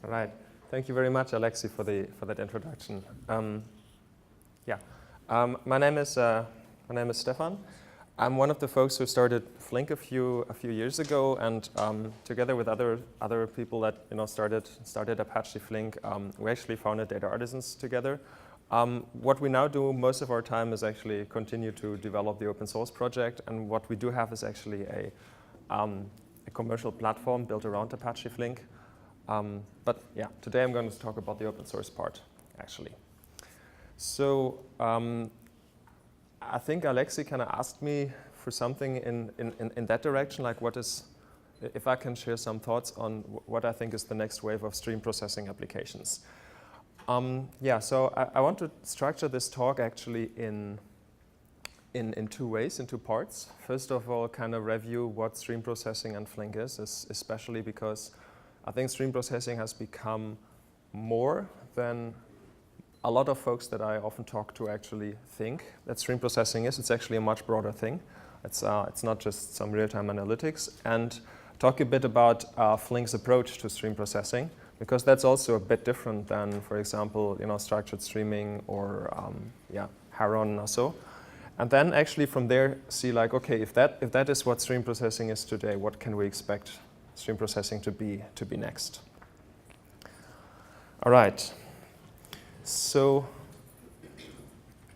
All right. Thank you very much, Alexi, for that introduction. My name is Stephan. I'm one of the folks who started Flink a few years ago, and together with other people that started Apache Flink, we actually founded Data Artisans together. What we now do most of our time is actually continue to develop the open source project, and what we do have is actually a commercial platform built around Apache Flink. But yeah, today I'm going to talk about the open source part, actually. So I think Alexi kind of asked me for something in that direction, like if I can share some thoughts on what I think is the next wave of stream processing applications. So I want to structure this talk actually in two ways, in two parts. First of all, kind of review what stream processing and Flink is, especially because I think stream processing has become more than a lot of folks that I often talk to actually think that stream processing is. It's actually a much broader thing. It's not just some real-time analytics. And talk a bit about Flink's approach to stream processing, because that's also a bit different than, for example, structured streaming or Heron or so. And then actually from there see like, okay, if that is what stream processing is today, what can we expect stream processing to be next? All right. So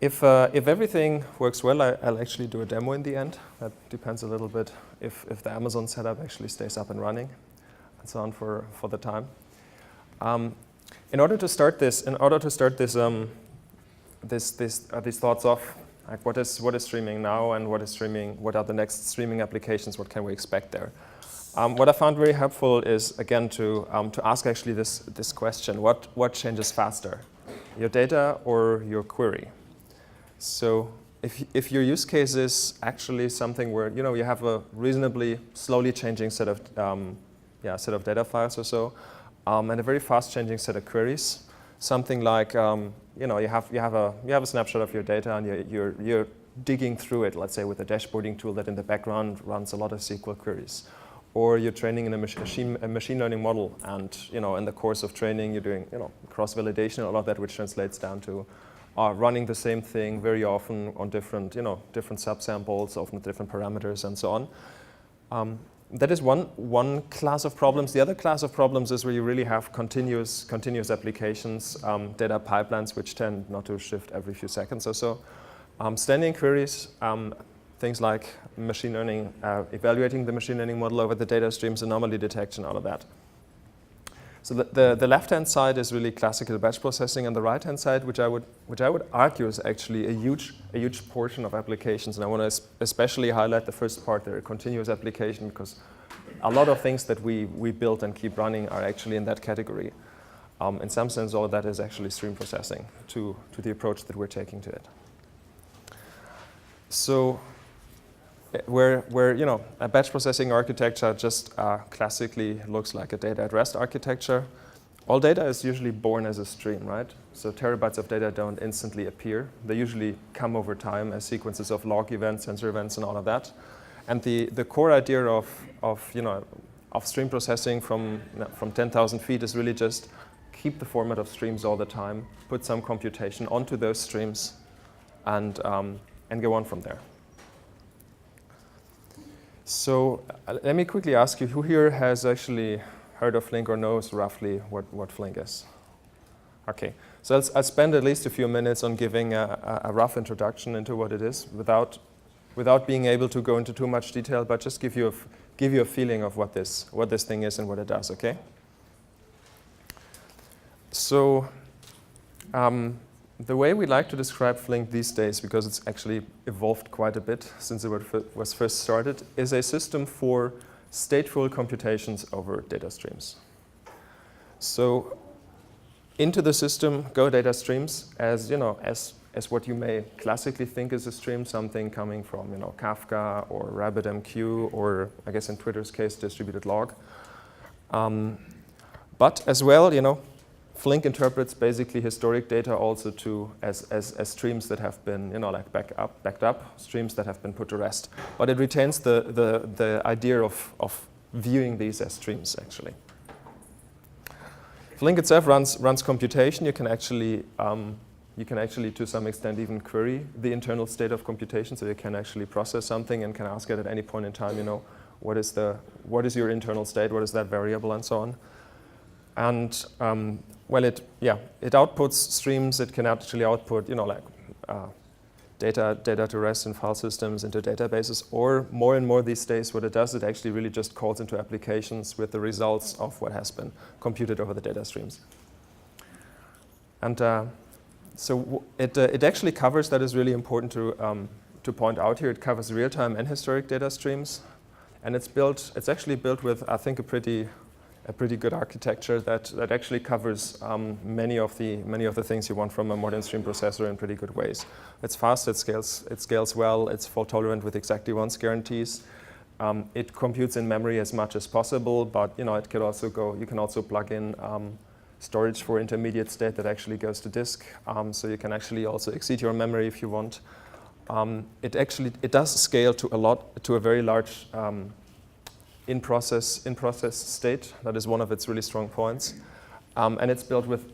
if everything works well, I'll actually do a demo in the end. That depends a little bit if the Amazon setup actually stays up and running and so on for the time. In order to start these thoughts off, like what is streaming now and what are the next streaming applications, what can we expect there? What I found very helpful is, again, to ask actually this question: what changes faster, your data or your query? So if your use case is actually something where you have a reasonably slowly changing set of data files or so, and a very fast changing set of queries, something like you have a snapshot of your data and you're digging through it, let's say with a dashboarding tool that in the background runs a lot of SQL queries. Or you're training in a machine learning model, and in the course of training you're doing cross-validation, all of that, which translates down to running the same thing very often on different subsamples, often with different parameters, and so on. That is one class of problems. The other class of problems is where you really have continuous applications, data pipelines, which tend not to shift every few seconds or so. Standing queries. Things like machine learning, evaluating the machine learning model over the data streams, anomaly detection, all of that. So the left-hand side is really classical batch processing, and the right-hand side, which I would argue is actually a huge portion of applications. And I want to especially highlight the first part there, a continuous application, because a lot of things that we build and keep running are actually in that category. In some sense, all of that is actually stream processing to the approach that we're taking to it. So where a batch processing architecture just classically looks like a data at rest architecture, all data is usually born as a stream, right? So terabytes of data don't instantly appear. They usually come over time as sequences of log events, sensor events, and all of that. And the core idea of stream processing from 10,000 feet is really just keep the format of streams all the time, put some computation onto those streams, and go on from there. So let me quickly ask you, who here has actually heard of Flink or knows roughly what Flink is? Okay, so I'll spend at least a few minutes on giving a rough introduction into what it is, without being able to go into too much detail, but just give you a feeling of what this thing is and what it does. Okay. So the way we like to describe Flink these days, because it's actually evolved quite a bit since it was first started, is a system for stateful computations over data streams. So into the system go data streams as what you may classically think is a stream, something coming from Kafka or RabbitMQ, or I guess in Twitter's case distributed log. But as well, Flink interprets basically historic data also as streams that have been, backed up, streams that have been put to rest. But it retains the idea of viewing these as streams, actually. Flink itself runs computation. You can actually to some extent even query the internal state of computation, so you can actually process something and can ask it at any point in time, what is your internal state, what is that variable, and so on. And well, it outputs streams. It can actually output, data to rest in file systems into databases, or more and more these days, what it does, it actually really just calls into applications with the results of what has been computed over the data streams. And so it actually covers, that is really important to point out here, it covers real-time and historic data streams, and it's actually built with, I think, a pretty good architecture that actually covers many of the things you want from a modern stream processor in pretty good ways. It's fast, it scales well, it's fault tolerant with exactly once guarantees. It computes in memory as much as possible, but it could also you can also plug in storage for intermediate state that actually goes to disk, so you can actually also exceed your memory if you want. It does scale to a very large in process state. That is one of its really strong points. And it's built with,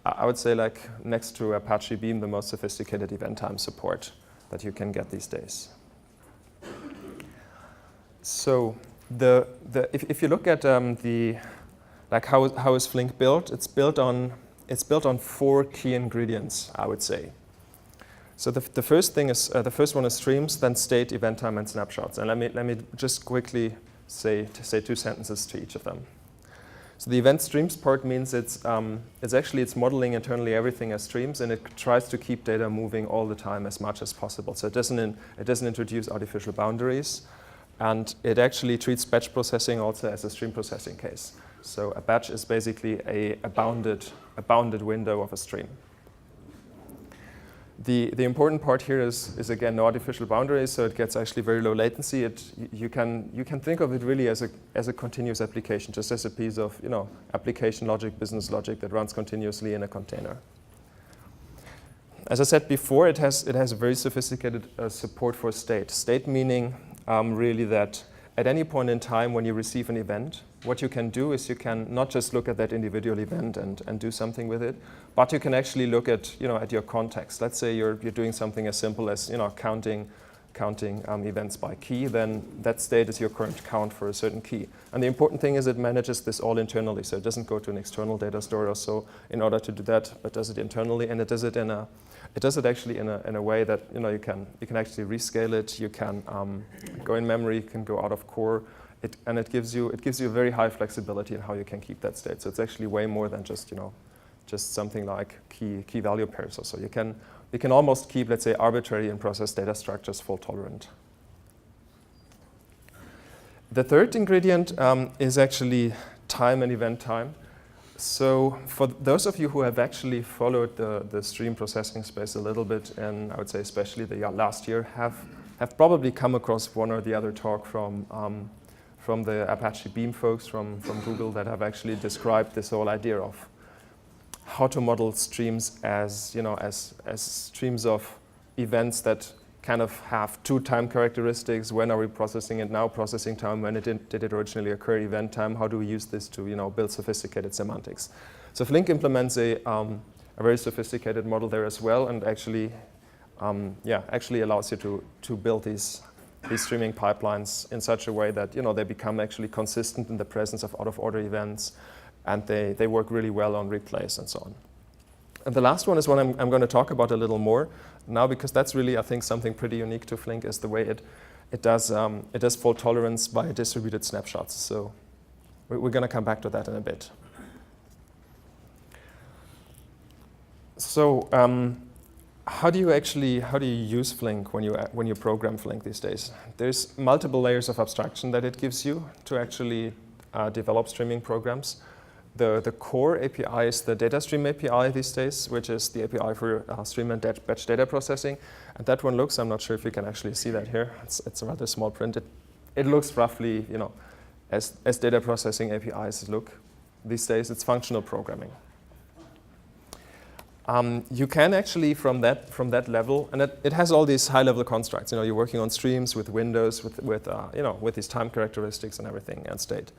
I would say, like next to Apache Beam, the most sophisticated event time support that you can get these days. So if you look at how is Flink built, it's built on 4 key ingredients, I would say. So the first one is streams, then state, event time, and snapshots. And let me just quickly say 2 sentences to each of them. So the event streams part means it's modeling internally everything as streams, and it tries to keep data moving all the time as much as possible. So it doesn't introduce artificial boundaries, and it actually treats batch processing also as a stream processing case. So a batch is basically a bounded window of a stream. The important part here is again no artificial boundaries, so it gets actually very low latency. You can think of it really as a continuous application, just as a piece of application logic, business logic that runs continuously in a container. As I said before, it has a very sophisticated support for state. State meaning really that at any point in time when you receive an event, what you can do is you can not just look at that individual event and do something with it, but you can actually look at at your context. Let's say you're doing something as simple as counting events by key. Then that state is your current count for a certain key. And the important thing is it manages this all internally, so it doesn't go to an external data store or so in order to do that, but does it internally, and it does it actually in a way that you can actually rescale it. You can go in memory, you can go out of core. It gives you a very high flexibility in how you can keep that state. So it's actually way more than just something like key value pairs or so. You can almost keep, let's say, arbitrary in-process data structures fault tolerant. The third ingredient is actually time and event time. So for those of you who have actually followed the stream processing space a little bit, and I would say especially the last year, have probably come across one or the other talk from the Apache Beam folks from Google that have actually described this whole idea of how to model streams as streams of events that kind of have 2 time characteristics. When are we processing it now? Processing time. When did it originally occur? Event time. How do we use this to build sophisticated semantics? So Flink implements a very sophisticated model there as well, and actually allows you to build these streaming pipelines in such a way that they become actually consistent in the presence of out-of-order events, and they work really well on replays and so on. And the last one is one I'm going to talk about a little more now, because that's really, I think, something pretty unique to Flink, is the way it does fault tolerance by distributed snapshots. So we're going to come back to that in a bit. So how do you use Flink when you program Flink these days? There's multiple layers of abstraction that it gives you to actually develop streaming programs. The core API is the data stream API these days, which is the API for stream and batch data processing. And that one looks, I'm not sure if you can actually see that here. It's a rather small print. It looks roughly, as data processing APIs look these days. It's functional programming. You can actually, from that level, and it has all these high-level constructs. You're working on streams with windows, with these time characteristics and everything, and state.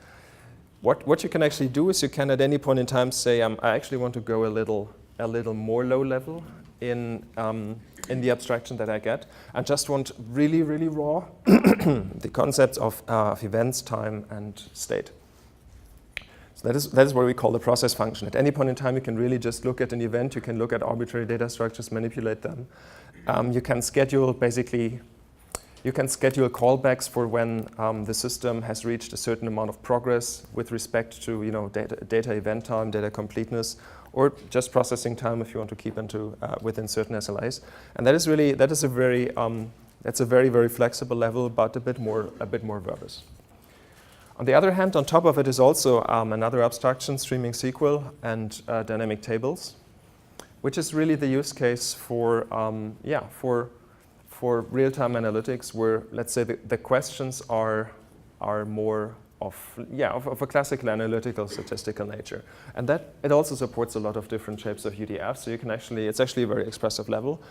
what you can actually do is you can at any point in time say, I actually want to go a little more low level in the abstraction that I get, and just want really, really raw the concepts of events, time, and state. So that is what we call the process function. At any point in time, you can really just look at an event. You can look at arbitrary data structures, manipulate them. You can schedule callbacks for when the system has reached a certain amount of progress with respect to data event time, data completeness, or just processing time if you want to keep within certain SLAs. And that's a very, very flexible level, but a bit more verbose. On the other hand, on top of it is also another abstraction, streaming SQL and dynamic tables, which is really the use case for real-time analytics, where let's say the questions are more of a classical analytical statistical nature, and that it also supports a lot of different shapes of UDF. So you can it's actually a very expressive level.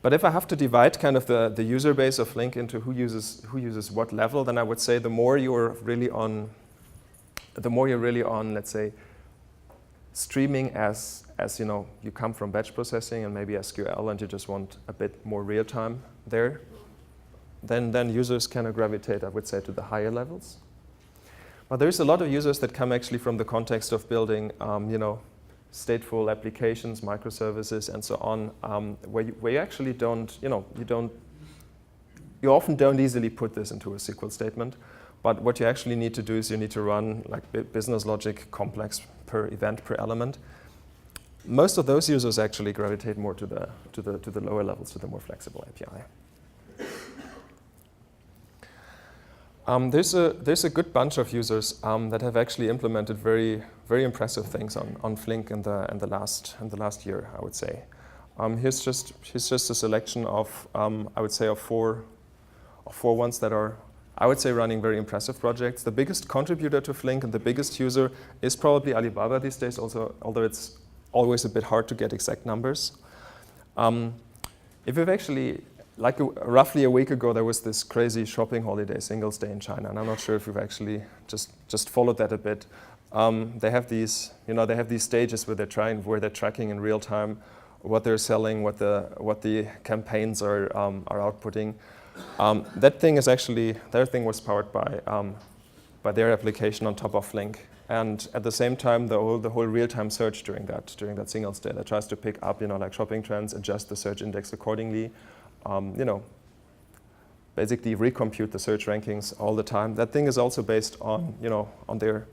But if I have to divide kind of the user base of Flink into who uses what level, then I would say the more you're really on, let's say, streaming as you come from batch processing and maybe SQL and you just want a bit more real time there, then users kind of gravitate, I would say, to the higher levels. But there's a lot of users that come actually from the context of building, stateful applications, microservices, and so on, where you actually you often don't easily put this into a SQL statement. But what you actually need to do is you need to run like business logic complex per event, per element. Most of those users actually gravitate more to the lower levels, to the more flexible API. There's a good bunch of users that have actually implemented very, very impressive things on Flink in the last year, I would say. Here's just a selection of I would say of four ones that are, I would say, running very impressive projects. The biggest contributor to Flink and the biggest user is probably Alibaba these days, also, although it's always a bit hard to get exact numbers. If you've actually, roughly a week ago, there was this crazy shopping holiday, Singles Day in China, and I'm not sure if you've actually just followed that a bit. They have these stages where they're tracking in real time what they're selling, what the campaigns are outputting. That thing was powered by their application on top of Flink, and at the same time, the whole real-time search during that Singles Day that tries to pick up like shopping trends, adjust the search index accordingly. Basically recompute the search rankings all the time. That thing is also based on their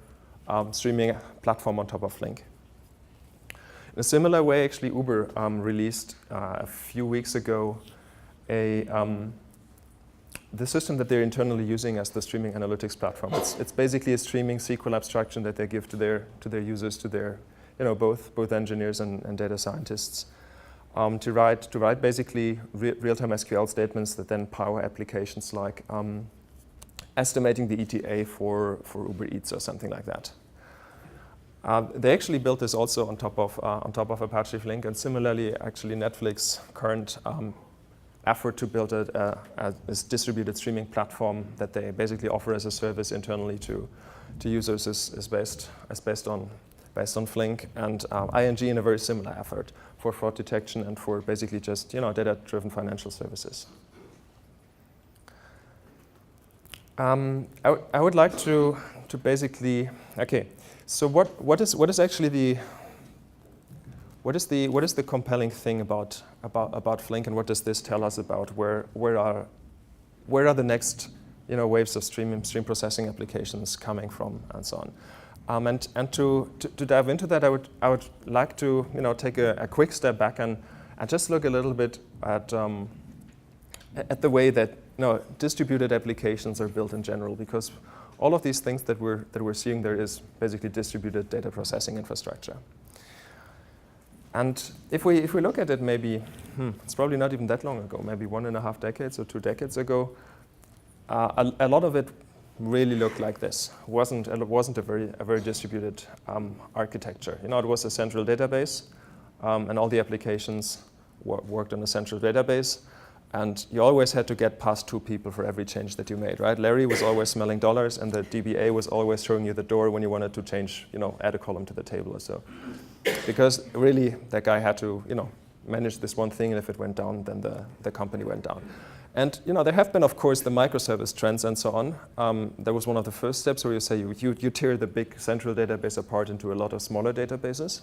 streaming platform on top of Flink. In a similar way, actually, Uber released a few weeks ago the system that they're internally using as the streaming analytics platform. It's basically a streaming SQL abstraction that they give to their users, to their both engineers and data scientists. To write basically real-time SQL statements that then power applications like estimating the ETA for Uber Eats or something like that. They actually built this also on top of Apache Flink, and similarly, actually, Netflix current effort to build this distributed streaming platform that they basically offer as a service internally to users is based on Flink, and ING in a very similar effort for fraud detection and for basically just data-driven financial services. I would like to basically So what is actually what is the compelling thing about Flink, and what does this tell us about where are the next waves of stream processing applications coming from, and so on. And to dive into that, I would like to take a quick step back and just look a little bit at the way that distributed applications are built in general, because all of these things that we're seeing there is basically distributed data processing infrastructure. And if we look at it, maybe it's probably not even that long ago, maybe 1.5 decades or 2 decades ago, a lot of it really looked like this. It wasn't a very distributed architecture. It was a central database, and all the applications worked on a central database. And you always had to get past 2 people for every change that you made, right? Larry was always smelling dollars, and the DBA was always showing you the door when you wanted to change, add a column to the table or so. Because really, that guy had to, manage this one thing, and if it went down, then the company went down. And there have been, of course, the microservice trends and so on. That was one of the first steps where you say you tear the big central database apart into a lot of smaller databases.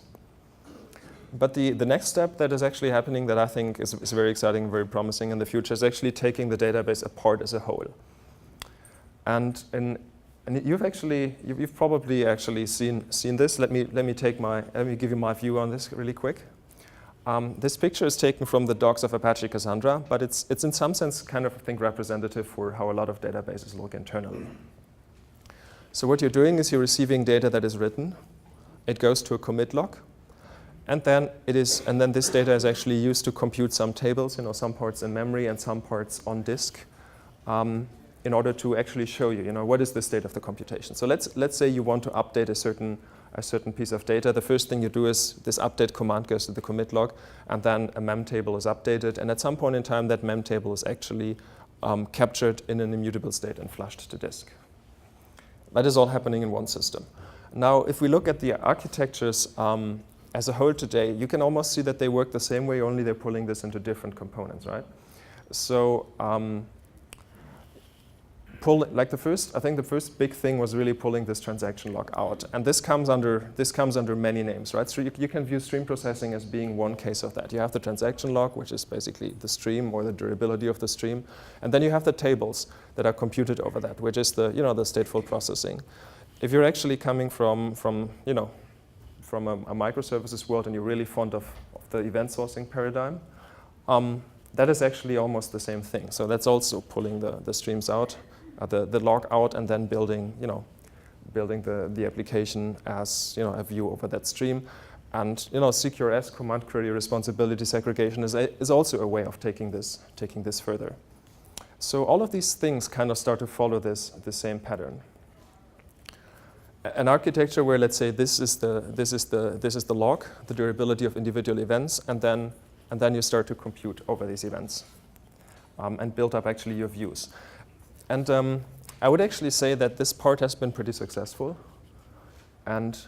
But the next step that is actually happening that I think is very exciting, very promising in the future is actually taking the database apart as a whole. And you've probably actually seen this. Let me give you my view on this really quick. This picture is taken from the docs of Apache Cassandra, but it's in some sense kind of, I think, representative for how a lot of databases look internally. So what you're doing is you're receiving data that is written. It goes to a commit log. And then this data is actually used to compute some tables, some parts in memory and some parts on disk, in order to actually show you, what is the state of the computation. So let's say you want to update a certain piece of data. The first thing you do is this update command goes to the commit log, and then a mem table is updated. And at some point in time, that mem table is actually captured in an immutable state and flushed to disk. That is all happening in one system. Now, if we look at the architectures as a whole today, you can almost see that they work the same way, only they're pulling this into different components, right? So I think the first big thing was really pulling this transaction log out. And this comes under many names, right? So you can view stream processing as being one case of that. You have the transaction log, which is basically the stream or the durability of the stream. And then you have the tables that are computed over that, which is the stateful processing. If you're actually coming from a microservices world and you're really fond of the event sourcing paradigm, that is actually almost the same thing. So that's also pulling the streams out, the log out, and then building the application as a view over that stream. And CQRS, command query responsibility segregation, is also a way of taking this further. So all of these things kind of start to follow the same pattern. An architecture where, let's say, this is the log, the durability of individual events, and then you start to compute over these events and build up actually your views. And I would actually say that this part has been pretty successful. And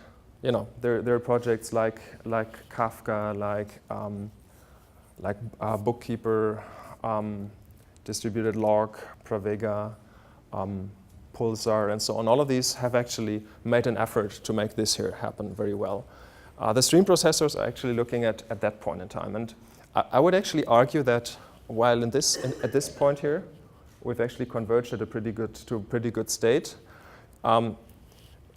there are projects like Kafka, like Bookkeeper, Distributed Log, Pravega, Pulsar, and so on. All of these have actually made an effort to make this here happen very well. The stream processors are actually looking at that point in time. And I would actually argue that while at this point here, we've actually converged to a pretty good state,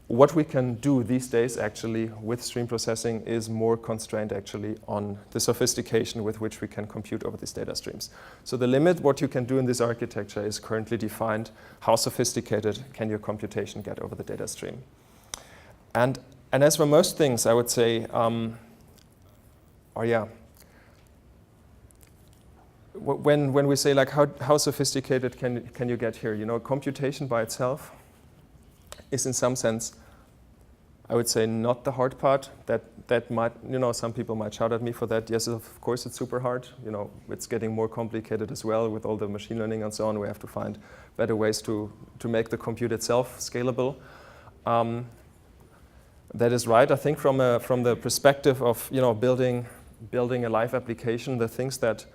what we can do these days actually with stream processing is more constrained actually on the sophistication with which we can compute over these data streams. So the limit, what you can do in this architecture is currently defined. How sophisticated can your computation get over the data stream? And as for most things, I would say, when we say like how sophisticated can you get here? Computation by itself is in some sense, I would say, not the hard part. That might, some people might shout at me for that. Yes, of course it's super hard. It's getting more complicated as well with all the machine learning and so on. We have to find better ways to make the compute itself scalable. That is right. I think from the perspective of building a live application, the things that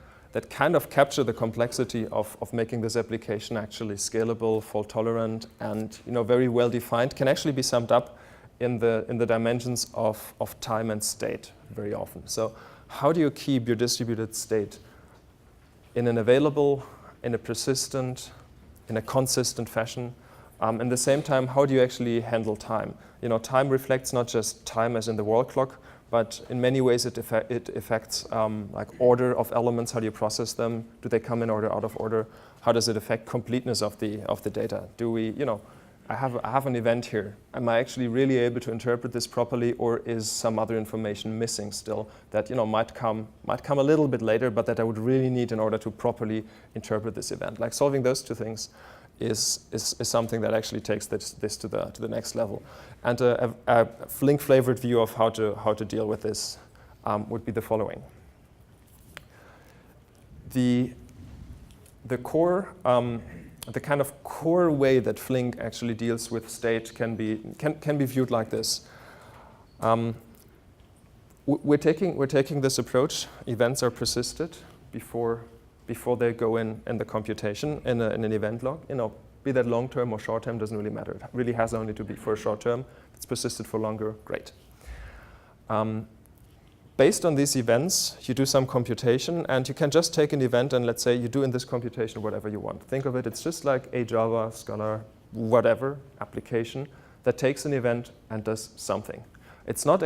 kind of capture the complexity of making this application actually scalable, fault tolerant, and very well defined can actually be summed up in the dimensions of time and state very often. So how do you keep your distributed state in an available, in a persistent, in a consistent fashion? At the same time, how do you actually handle time? Time reflects not just time as in the wall clock, but in many ways it affects like order of elements. How do you process them? Do they come in order, out of order? How does it affect completeness of the data? Do we, I have an event here. Am I actually really able to interpret this properly, or is some other information missing still that might come a little bit later, but that I would really need in order to properly interpret this event? Like solving those two things is something that actually takes this to the next level. And a Flink flavored view of how to deal with this would be the following. the core, the kind of core way that Flink actually deals with state can be viewed like this. We're taking this approach. Events are persisted before they go in the computation in an event log. Be that long term or short term doesn't really matter. It really has only to be for a short term. If it's persisted for longer, great. Based on these events, you do some computation, and you can just take an event and let's say you do in this computation whatever you want. Think of it, it's just like a Java, Scala, whatever application that takes an event and does something. It's not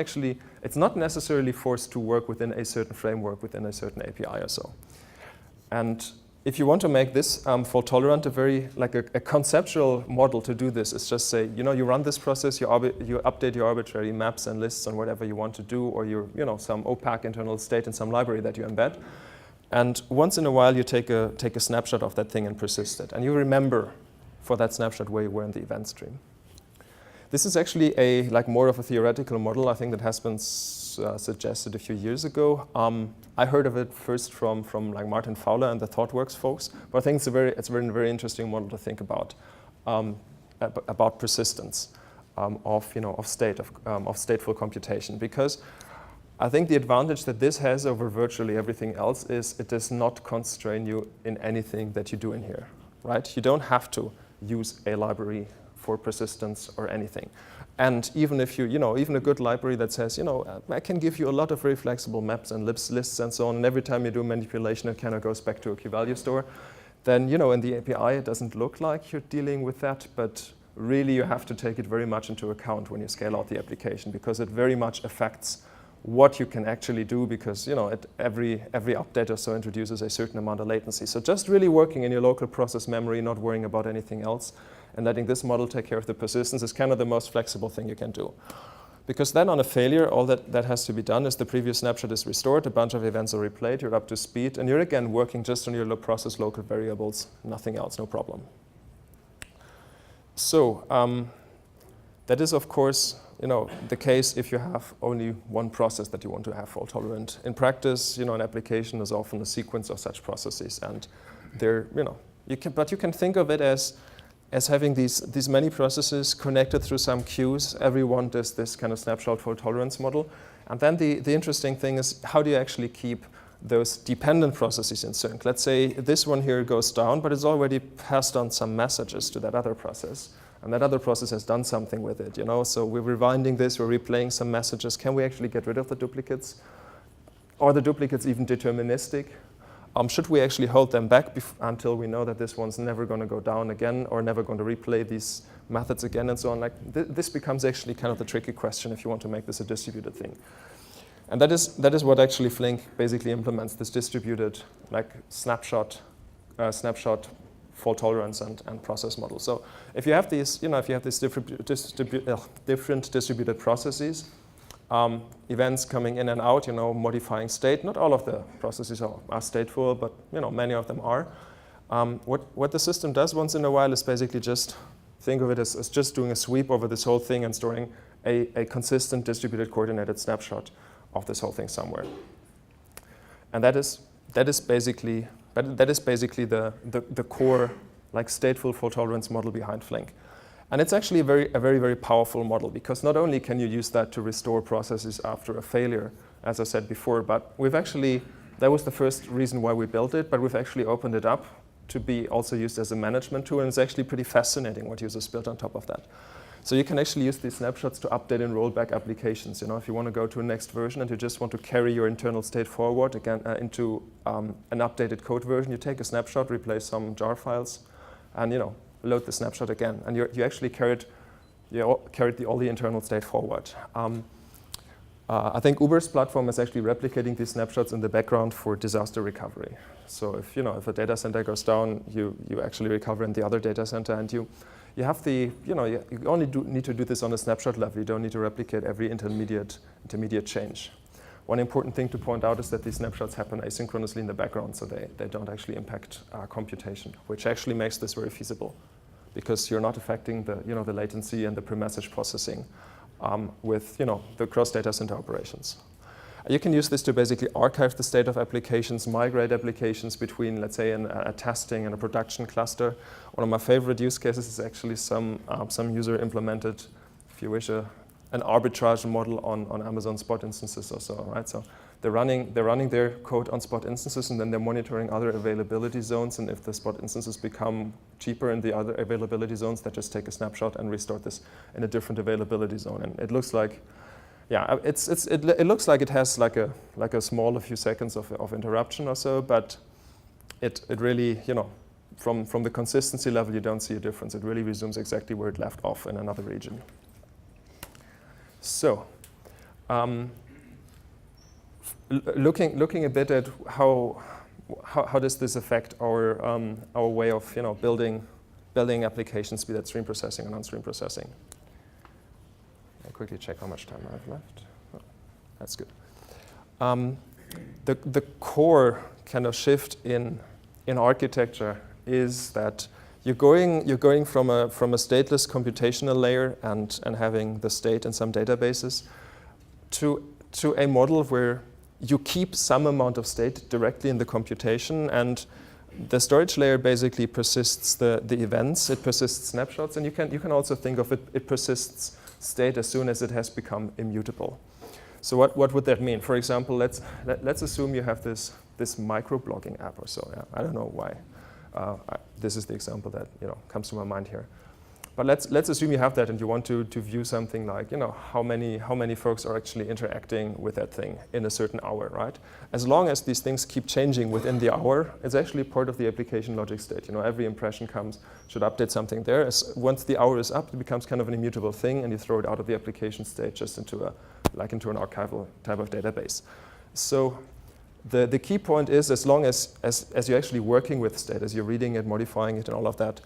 necessarily forced to work within a certain framework, within a certain API or so. And if you want to make this fault tolerant, a conceptual model to do this is just say, you run this process, you update your arbitrary maps and lists on whatever you want to do, or some opaque internal state in some library that you embed. And once in a while, you take a snapshot of that thing and persist it. And you remember for that snapshot where you were in the event stream. This is actually more of a theoretical model. I think that has been suggested a few years ago. I heard of it first from Martin Fowler and the ThoughtWorks folks, but I think it's a very interesting model to think about persistence of stateful computation, because I think the advantage that this has over virtually everything else is it does not constrain you in anything that you do in here, right? You don't have to use a library for persistence or anything. And even if even a good library that says, I can give you a lot of very flexible maps and lists and so on, and every time you do manipulation, it kind of goes back to a key-value store, then, in the API, it doesn't look like you're dealing with that, but really you have to take it very much into account when you scale out the application, because it very much affects what you can actually do, because, every update or so introduces a certain amount of latency. So just really working in your local process memory, not worrying about anything else, and letting this model take care of the persistence is kind of the most flexible thing you can do. Because then on a failure, all that has to be done is the previous snapshot is restored, a bunch of events are replayed, you're up to speed, and you're again working just on your process local variables, nothing else, no problem. So that is, of course, the case if you have only one process that you want to have fault tolerant. In practice, an application is often a sequence of such processes, and you can think of it as having these many processes connected through some queues. Everyone does this kind of snapshot fault tolerance model. And then the interesting thing is, how do you actually keep those dependent processes in sync? Let's say this one here goes down, but it's already passed on some messages to that other process. And that other process has done something with it, So we're rewinding this, we're replaying some messages. Can we actually get rid of the duplicates? Are the duplicates even deterministic? Should we actually hold them back until we know that this one's never going to go down again or never going to replay these methods again and so on? This becomes actually kind of the tricky question if you want to make this a distributed thing. And that is what actually Flink basically implements, this distributed snapshot fault tolerance and process model. So if you have these, different distributed processes, events coming in and out, modifying state. Not all of the processes are stateful, but many of them are. What the system does once in a while is basically just think of it as just doing a sweep over this whole thing and storing a consistent distributed coordinated snapshot of this whole thing somewhere. And that is basically the core stateful fault tolerance model behind Flink. And it's actually a very, very powerful model, because not only can you use that to restore processes after a failure, as I said before, but that was the first reason why we built it, but we've actually opened it up to be also used as a management tool, and it's actually pretty fascinating what users built on top of that. So you can actually use these snapshots to update and roll back applications. If you want to go to a next version and you just want to carry your internal state forward again into an updated code version, you take a snapshot, replace some jar files, and load the snapshot again, and you actually carried all the internal state forward. I think Uber's platform is actually replicating these snapshots in the background for disaster recovery. So if a data center goes down, you actually recover in the other data center, and you only need to do this on a snapshot level. You don't need to replicate every intermediate change. One important thing to point out is that these snapshots happen asynchronously in the background, so they don't actually impact computation, which actually makes this very feasible, because you're not affecting the latency and the pre-message processing with the cross data center operations. You can use this to basically archive the state of applications, migrate applications between, let's say, a testing and a production cluster. One of my favorite use cases is actually some user implemented, if you wish, an arbitrage model on Amazon Spot instances or so, right? So they're running their code on Spot instances, and then they're monitoring other availability zones. And if the Spot instances become cheaper in the other availability zones, they just take a snapshot and restore this in a different availability zone. And it looks like, yeah, it looks like it has like a small few seconds of interruption or so, but it really, you know, from the consistency level, you don't see a difference. It really resumes exactly where it left off in another region. So, looking a bit at how does this affect our way of, you know, building applications, be that stream processing or non-stream processing. I'll quickly check how much time I have left. Oh, that's good. The core kind of shift in architecture is that you're going from a stateless computational layer and having the state in some databases to a model where you keep some amount of state directly in the computation, and the storage layer basically persists the events, it persists snapshots, and you can also think of it persists state as soon as it has become immutable. So what would that mean? For example, let's assume you have this microblogging app or so. Yeah? I don't know why. This is the example that, you know, comes to my mind here. But let's assume you have that and you want to view something like, you know, how many folks are actually interacting with that thing in a certain hour, right? As long as these things keep changing within the hour, it's actually part of the application logic state. You know, every impression should update something there. Once the hour is up, it becomes kind of an immutable thing, and you throw it out of the application state just into an archival type of database. So the key point is, as long as you're actually working with state, as you're reading it, modifying it, and all of that,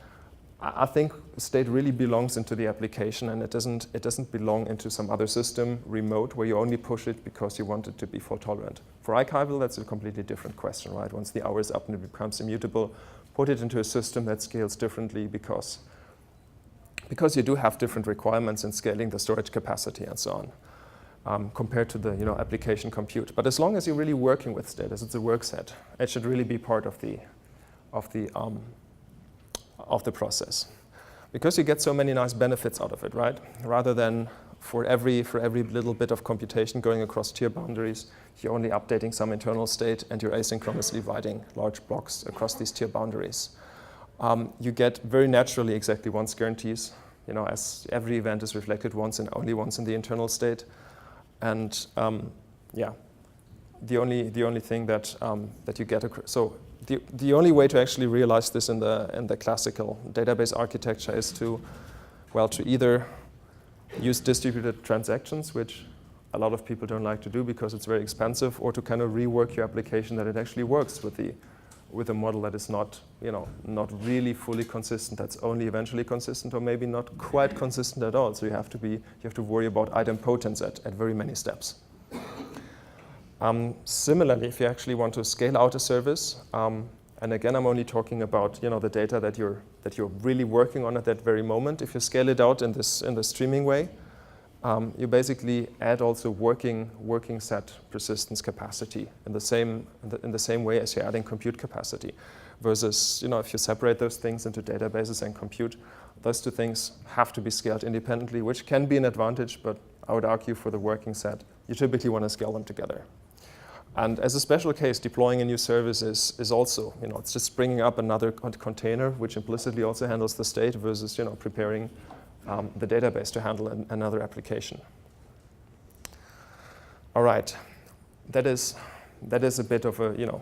I think state really belongs into the application, and it doesn't belong into some other system remote where you only push it because you want it to be fault tolerant. For archival, that's a completely different question, right? Once the hour is up and it becomes immutable, put it into a system that scales differently because you do have different requirements in scaling the storage capacity and so on, compared to the, you know, application compute. But as long as you're really working with state, as it's a work set, it should really be part of the process, because you get so many nice benefits out of it, right? Rather than for every little bit of computation going across tier boundaries, you're only updating some internal state and you're asynchronously writing large blocks across these tier boundaries. You get very naturally exactly once guarantees, you know, as every event is reflected once and only once in the internal state. And yeah, the only thing that you get so the only way to actually realize this in the classical database architecture is to either use distributed transactions, which a lot of people don't like to do because it's very expensive, or to kind of rework your application that it actually works with a model that is not really fully consistent, that's only eventually consistent, or maybe not quite consistent at all. So you have to worry about idempotence at very many steps. Similarly, if you actually want to scale out a service, and again, I'm only talking about, you know, the data that you're really working on at that very moment. If you scale it out in the streaming way, you basically add also working set persistence capacity in the same way as you're adding compute capacity. Versus, you know, if you separate those things into databases and compute, those two things have to be scaled independently, which can be an advantage, but I would argue for the working set, you typically want to scale them together. And as a special case, deploying a new service is also, you know, it's just bringing up another container, which implicitly also handles the state, versus, you know, preparing the database to handle another application. All right, that is a bit of a, you know,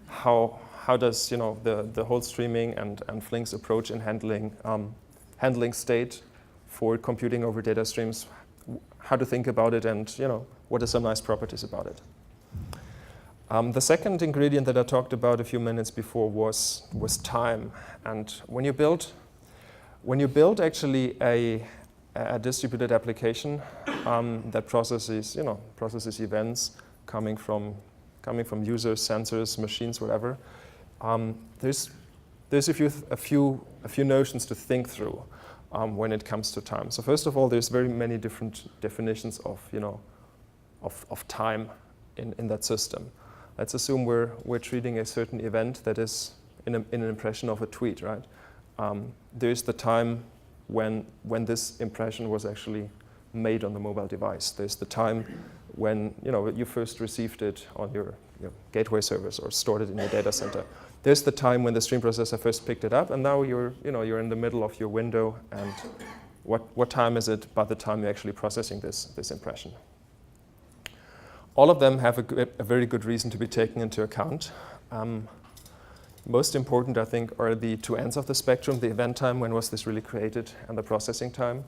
how does, you know, the whole streaming and Flink's approach in handling state for computing over data streams, how to think about it, and, you know, what are some nice properties about it. The second ingredient that I talked about a few minutes before was time. And when you build actually a distributed application that processes events coming from users, sensors, machines, whatever, there's a few notions to think through when it comes to time. So first of all, there's very many different definitions of time in that system. Let's assume we're treating a certain event that is in an impression of a tweet, right? There's the time when this impression was actually made on the mobile device. There's the time when you first received it on your gateway service or stored it in your data center. There's the time when the stream processor first picked it up, and now you're in the middle of your window, and what time is it by the time you're actually processing this impression? All of them have a very good reason to be taken into account. Most important, I think, are the two ends of the spectrum: the event time, when was this really created, and the processing time.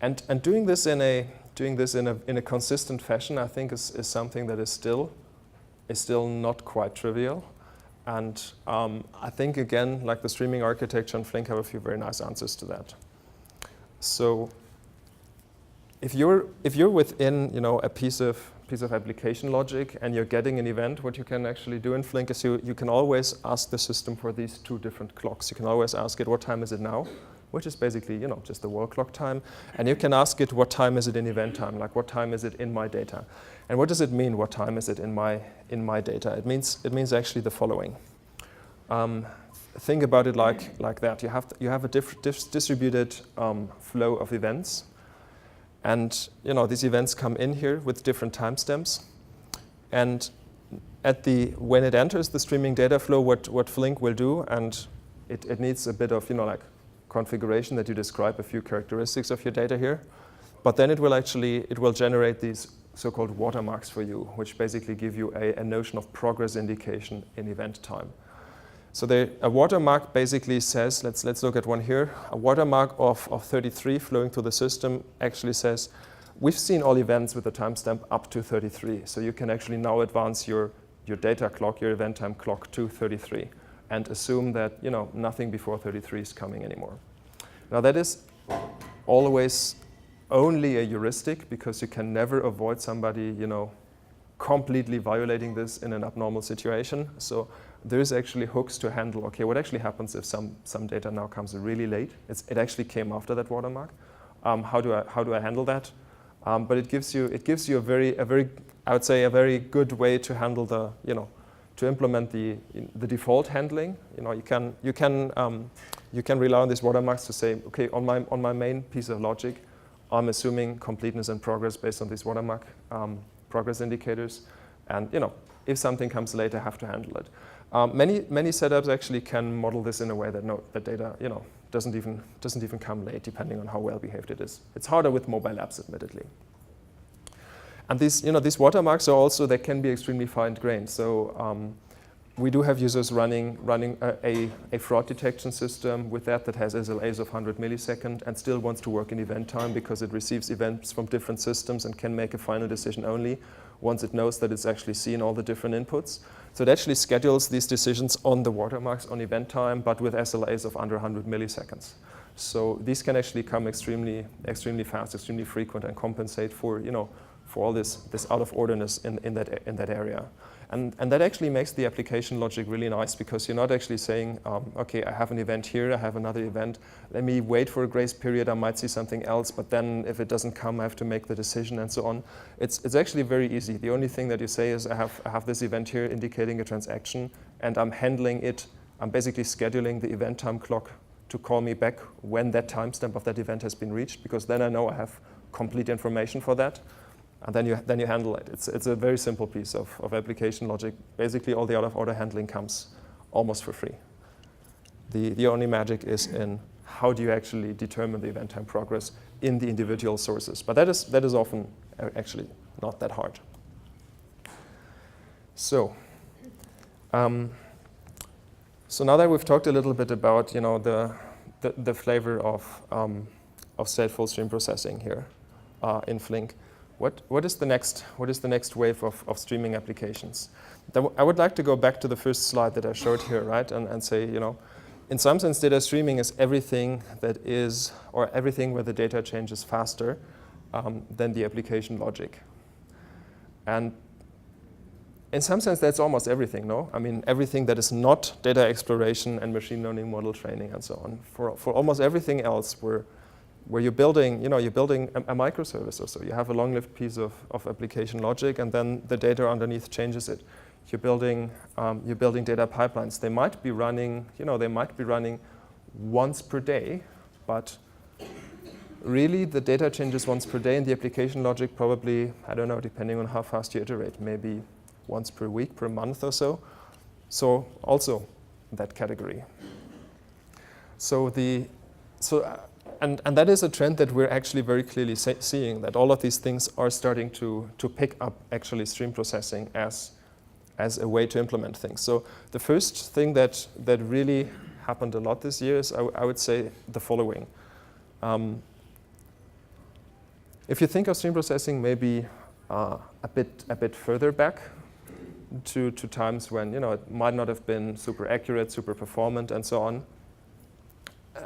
And doing this in a consistent fashion, I think, is something that is still not quite trivial. And I think, again, like the streaming architecture and Flink have a few very nice answers to that. So if you're within a piece of application logic and you're getting an event, what you can actually do in Flink is you can always ask the system for these two different clocks. You can always ask it, what time is it now? Which is basically just the wall clock time. And you can ask it, what time is it in event time? Like, what time is it in my data? And what does it mean, what time is it in my data? It means actually the following. Think about it like that. You have a distributed flow of events. And these events come in here with different timestamps. And when it enters the streaming data flow, what Flink will do, and it needs a bit of configuration that you describe a few characteristics of your data here. But then it will generate these so-called watermarks for you, which basically give you a notion of progress indication in event time. So a watermark basically says, let's look at one here. A watermark of 33 flowing through the system actually says, we've seen all events with a timestamp up to 33. So you can actually now advance your data clock, your event time clock to 33, and assume that nothing before 33 is coming anymore. Now that is always only a heuristic, because you can never avoid somebody completely violating this in an abnormal situation. So there's actually hooks to handle, okay, what actually happens if some data now comes really late? It actually came after that watermark. How do I handle that? But it gives you a very I would say a very good way to handle to implement the default handling. You can rely on these watermarks to say, okay, on my main piece of logic, I'm assuming completeness and progress based on these watermark progress indicators, and if something comes late, I have to handle it. Many setups actually can model this in a way that the data doesn't even come late, depending on how well behaved it is. It's harder with mobile apps, admittedly. And these watermarks are also, they can be extremely fine-grained. So we do have users running a fraud detection system with that has SLAs of 100 milliseconds and still wants to work in event time because it receives events from different systems and can make a final decision only once it knows that it's actually seen all the different inputs. So it actually schedules these decisions on the watermarks on event time, but with SLAs of under 100 milliseconds. So these can actually come extremely fast, extremely frequent, and compensate for all this out of orderness in that area. And that actually makes the application logic really nice, because you're not actually saying, okay, I have an event here, I have another event, let me wait for a grace period, I might see something else, but then if it doesn't come, I have to make the decision, and so on. It's actually very easy. The only thing that you say is, I have this event here indicating a transaction, and I'm handling it. I'm basically scheduling the event time clock to call me back when that timestamp of that event has been reached, because then I know I have complete information for that. And then you handle it. It's a very simple piece of application logic. Basically, all the out-of-order handling comes almost for free. The only magic is in how do you actually determine the event time progress in the individual sources. But that is often actually not that hard. So now that we've talked a little bit about the flavor of stateful stream processing here in Flink, what is the next wave of streaming applications? I would like to go back to the first slide that I showed here, right, and say, in some sense, data streaming is everything everything where the data changes faster than the application logic. And in some sense, that's almost everything, no? I mean, everything that is not data exploration and machine learning model training and so on. For almost everything else, where where you're building, you're building a microservice or so. You have a long-lived piece of application logic, and then the data underneath changes it. You're building data pipelines. They might be running, once per day, but really the data changes once per day, and the application logic probably, I don't know, depending on how fast you iterate, maybe once per week, per month or so. So also that category. And that is a trend that we're actually very clearly seeing, that all of these things are starting to pick up actually stream processing as a way to implement things. So the first thing that really happened a lot this year is, I would say, the following. If you think of stream processing maybe a bit further back to times when it might not have been super accurate, super performant, and so on,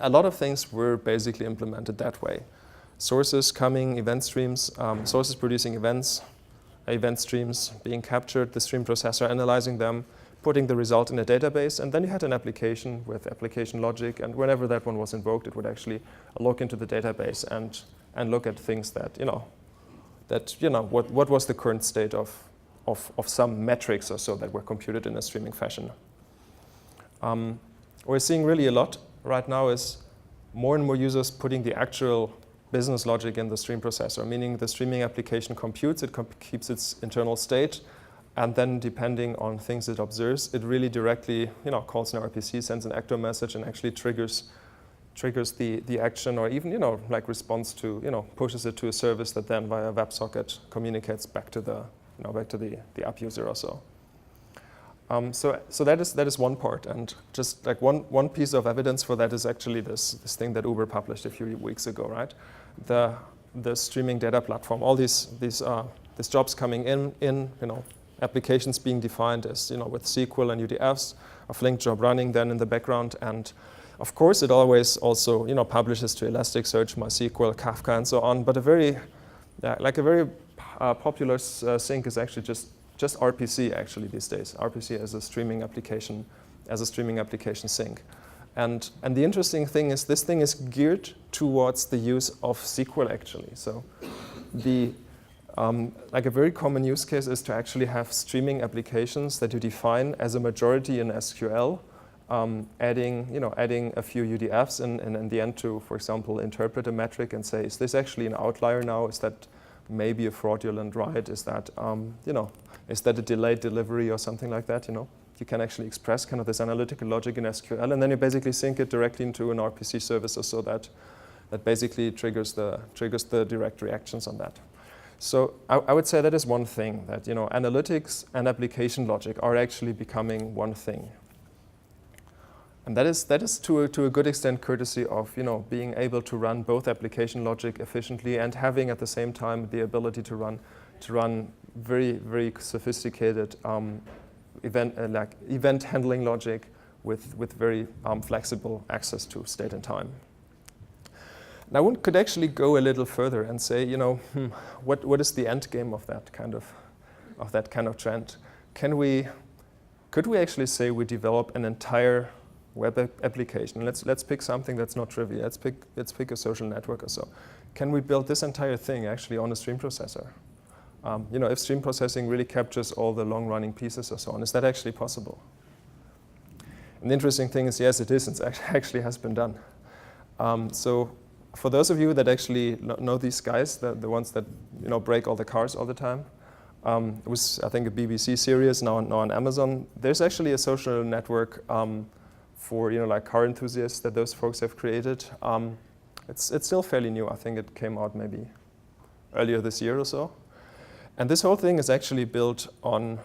a lot of things were basically implemented that way. Sources coming, event streams, sources producing events, event streams being captured, the stream processor analyzing them, putting the result in a database, and then you had an application with application logic, and whenever that one was invoked, it would actually look into the database and look at things that, what was the current state of some metrics or so that were computed in a streaming fashion. We're seeing really a lot right now is more and more users putting the actual business logic in the stream processor, meaning the streaming application computes, it keeps its internal state, and then depending on things it observes, it really directly calls an RPC, sends an actor message, and actually triggers the action, or even responds to, pushes it to a service that then via WebSocket communicates back to the app user or so. So that is one part, and just like one piece of evidence for that is actually this thing that Uber published a few weeks ago, right? The streaming data platform. All these jobs coming in, applications being defined as with SQL and UDFs, a Flink job running then in the background, and of course it always also publishes to Elasticsearch, MySQL, Kafka, and so on. But a very popular sync is actually just RPC actually these days. RPC as a streaming application sync. And the interesting thing is this thing is geared towards the use of SQL actually. So a very common use case is to actually have streaming applications that you define as a majority in SQL, adding a few UDFs and in the end to, for example, interpret a metric and say, is this actually an outlier now? Is that maybe a fraudulent write? Is that is that a delayed delivery or something like that? You can actually express kind of this analytical logic in SQL, and then you basically sync it directly into an RPC service, so that basically triggers the direct reactions on that. So I would say that is one thing, that analytics and application logic are actually becoming one thing. And that is to a good extent courtesy of being able to run both application logic efficiently and having at the same time the ability to run very, very sophisticated event handling logic with very flexible access to state and time. Now one could actually go a little further and say, what is the end game of that kind of trend? Could we actually say we develop an entire web application? Let's pick something that's not trivial. Let's pick a social network or so. Can we build this entire thing actually on a stream processor? If stream processing really captures all the long-running pieces or so on, is that actually possible? And the interesting thing is, yes, it is. It actually has been done. So for those of you that actually know these guys, the ones that break all the cars all the time, it was, I think, a BBC series now on Amazon. There's actually a social network for like car enthusiasts that those folks have created. It's still fairly new. I think it came out maybe earlier this year or so. And this whole thing is actually built on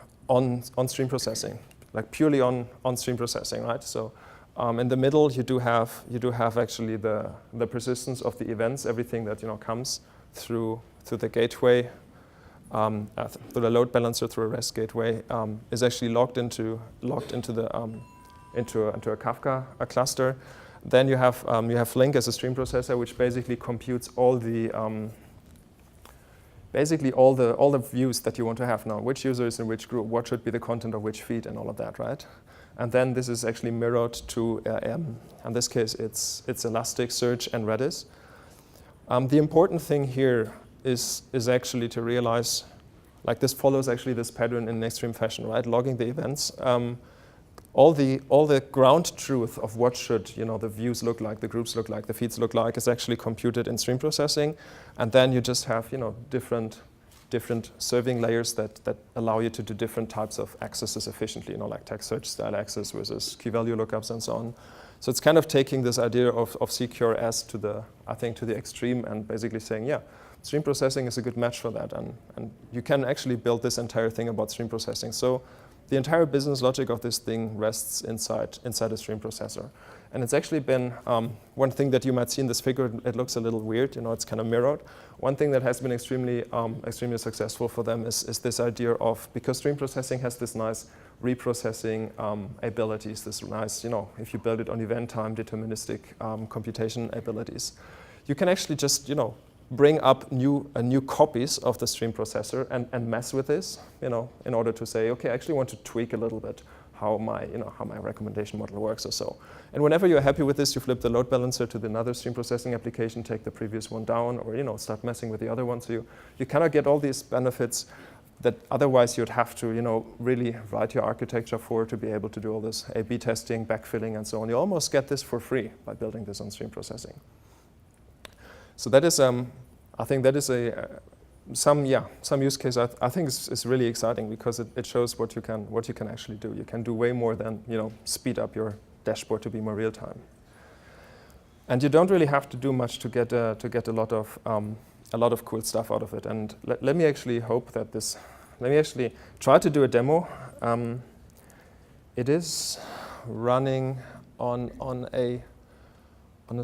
stream processing, like purely on stream processing, right? So in the middle, you do have actually the persistence of the events, everything that comes through the gateway, through the load balancer, through a REST gateway, is actually logged into a Kafka cluster. Then you have Flink as a stream processor, which basically computes all the views that you want to have now. Which user is in which group? What should be the content of which feed, and all of that, right? And then this is actually mirrored to, in this case, it's Elasticsearch and Redis. The important thing here is actually to realize, like this follows actually this pattern in an extreme fashion, right? Logging the events. All the ground truth of what should the views look like, the groups look like, the feeds look like is actually computed in stream processing, and then you just have different serving layers that allow you to do different types of accesses efficiently, like text search style access versus key value lookups and so on. So it's kind of taking this idea of CQRS to the extreme and basically saying, yeah, stream processing is a good match for that, and you can actually build this entire thing about stream processing. So the entire business logic of this thing rests inside a stream processor. And it's actually been one thing that you might see in this figure. It looks a little weird, it's kind of mirrored. One thing that has been extremely successful for them is this idea of, because stream processing has this nice reprocessing abilities, this nice, if you build it on event time, deterministic computation abilities, you can actually just, bring up new copies of the stream processor and mess with this, in order to say, okay, I actually want to tweak a little bit how my recommendation model works or so. And whenever you're happy with this, you flip the load balancer to another stream processing application, take the previous one down, or start messing with the other one. So you kind of get all these benefits that otherwise you'd have to really write your architecture for to be able to do all this A/B testing, backfilling, and so on. You almost get this for free by building this on stream processing. So that is, I think that is some use case I think is really exciting, because it shows what you can actually do. You can do way more than speed up your dashboard to be more real time. And you don't really have to do much to get a lot of cool stuff out of it. And let me actually hope that let me actually try to do a demo. It is running on a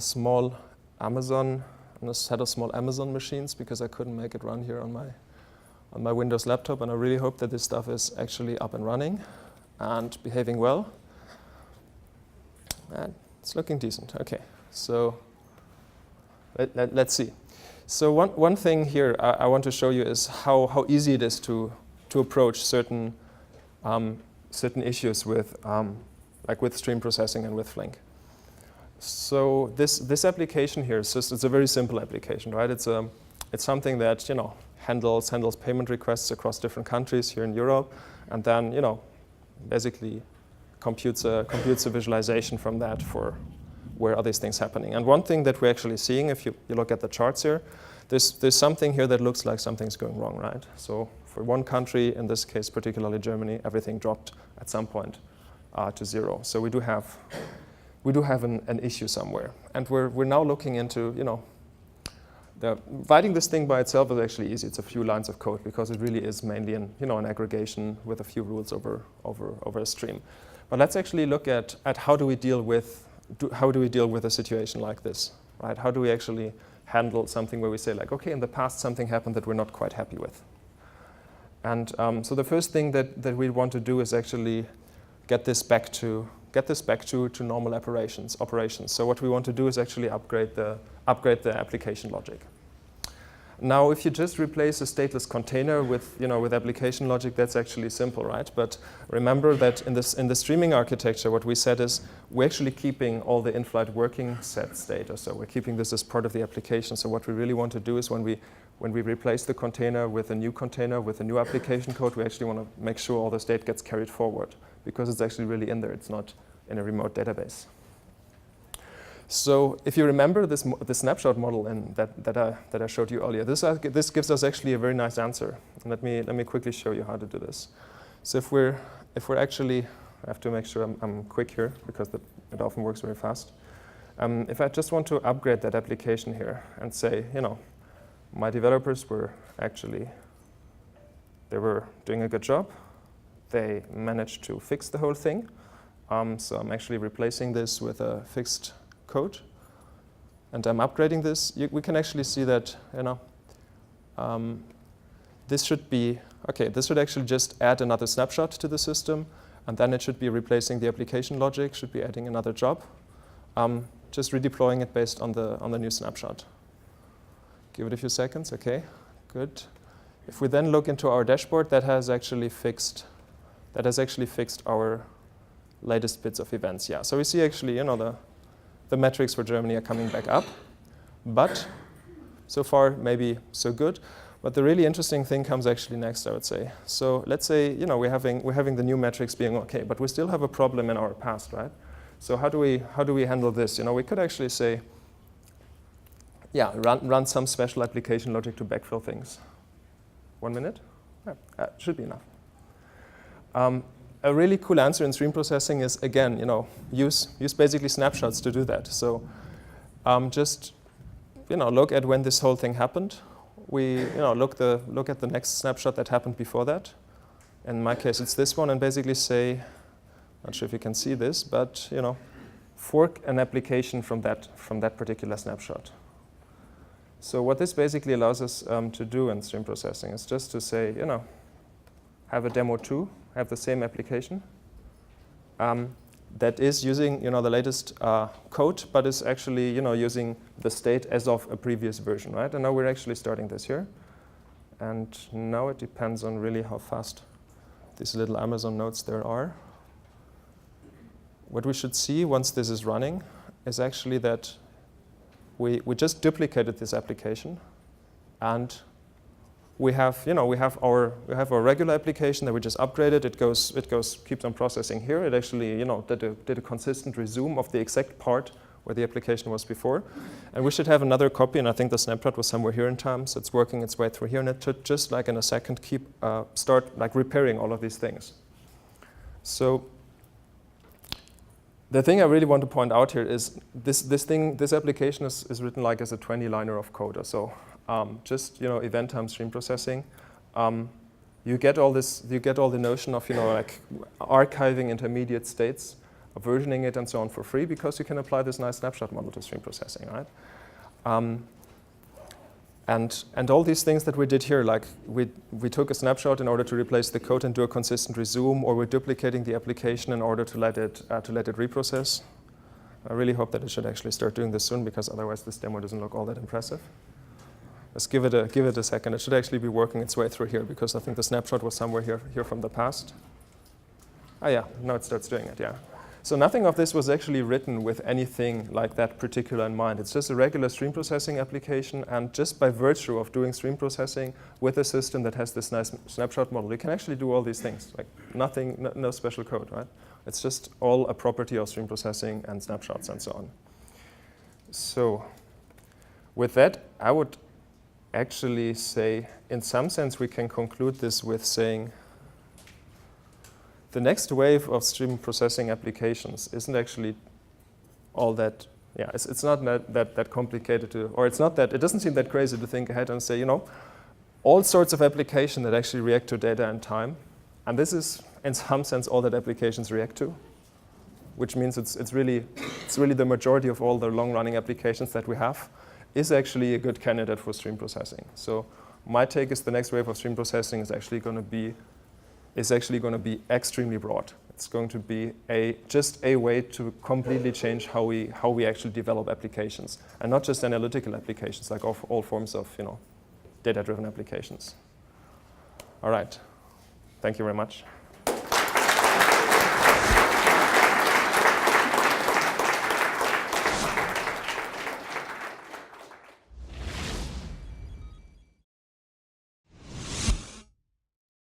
small Amazon. On a set of small Amazon machines, because I couldn't make it run here on my Windows laptop, and I really hope that this stuff is actually up and running and behaving well. And it's looking decent. Okay, so let's see. So one thing here I want to show you is how easy it is to approach certain issues with like with stream processing and with Flink. So this application here, it's a very simple application, right? It's something that handles payment requests across different countries here in Europe, and then basically computes a visualization from that for where are these things happening. And one thing that we're actually seeing, if you look at the charts here, there's something here that looks like something's going wrong, right? So for one country, in this case particularly Germany, everything dropped at some point to 0. So we do have an issue somewhere, and we're now looking into writing this thing by itself is actually easy. It's a few lines of code, because it really is mainly an aggregation with a few rules over a stream. But let's actually look at how do we deal with a situation like this, right? How do we actually handle something where we say, like, okay, in the past something happened that we're not quite happy with, and so the first thing that we want to do is actually get this back to normal operations. So what we want to do is actually upgrade the application logic. Now, if you just replace a stateless container with application logic, that's actually simple, right? But remember that in the streaming architecture, what we said is we're actually keeping all the in-flight working set data. So we're keeping this as part of the application. So what we really want to do is when we replace the container with a new container with a new application code, we actually want to make sure all the state gets carried forward, because it's actually really in there. It's not in a remote database. So if you remember the snapshot model that I showed you earlier, this gives us actually a very nice answer. And let me quickly show you how to do this. So if we're actually, I have to make sure I'm quick here, because it often works very fast. If I just want to upgrade that application here and say, my developers were doing a good job. They managed to fix the whole thing. So I'm actually replacing this with a fixed code, and I'm upgrading this. We can actually see that this should be okay. This should actually just add another snapshot to the system, and then it should be replacing the application logic. Should be adding another job. Just redeploying it based on the new snapshot. Give it a few seconds. Okay, good. If we then look into our dashboard, that has actually fixed our latest bits of events. Yeah, so we see actually, the metrics for Germany are coming back up, but So far, maybe so good. But the really interesting thing comes actually next, I would say. So let's say we're having the new metrics being okay, but we still have a problem in our past, right? So how do we handle this? We could actually say, yeah, run some special application logic to backfill things. 1 minute? Yeah, should be enough. A really cool answer in stream processing is, again, use basically snapshots to do that. So just look at when this whole thing happened. We look at the next snapshot that happened before that. In my case, it's this one, and basically say, not sure if you can see this, but fork an application from that particular snapshot. So what this basically allows us to do in stream processing is just to say, have a demo 2, have the same application that is using the latest code, but is actually using the state as of a previous version, right? And now we're actually starting this here. And now it depends on really how fast these little Amazon nodes there are. What we should see once this is running is actually that we just duplicated this application, and we have our regular application that we just upgraded. It keeps on processing here. It actually did a consistent resume of the exact part where the application was before, and we should have another copy. And I think the snapshot was somewhere here in time, so it's working its way through here. And it should just in a second start repairing all of these things. So the thing I really want to point out here is this application is written as a 20-liner of code or so. Just event time stream processing. You get all the notion of archiving intermediate states, versioning it, and so on for free, because you can apply this nice snapshot model to stream processing, right? And all these things that we did here, we took a snapshot in order to replace the code and do a consistent resume, or we're duplicating the application in order to let it reprocess. I really hope that it should actually start doing this soon, because otherwise this demo doesn't look all that impressive. Let's give it a second. It should actually be working its way through here, because I think the snapshot was somewhere here from the past. Oh yeah, now it starts doing it, yeah. So nothing of this was actually written with anything like that particular in mind. It's just a regular stream processing application, and just by virtue of doing stream processing with a system that has this nice snapshot model, you can actually do all these things. Nothing, no special code, right? It's just all a property of stream processing and snapshots and so on. So with that, I would actually say, in some sense, we can conclude this with saying, the next wave of stream processing applications isn't actually all that, it's not that complicated to, or it's not that, it doesn't seem that crazy to think ahead and say, all sorts of applications that actually react to data and time. And this is, in some sense, all that applications react to, which means it's really the majority of all the long-running applications that we have is actually a good candidate for stream processing. So my take is the next wave of stream processing is actually going to be extremely broad. It's going to be just a way to completely change how we actually develop applications, and not just analytical applications, like all forms of data-driven applications. All right, thank you very much.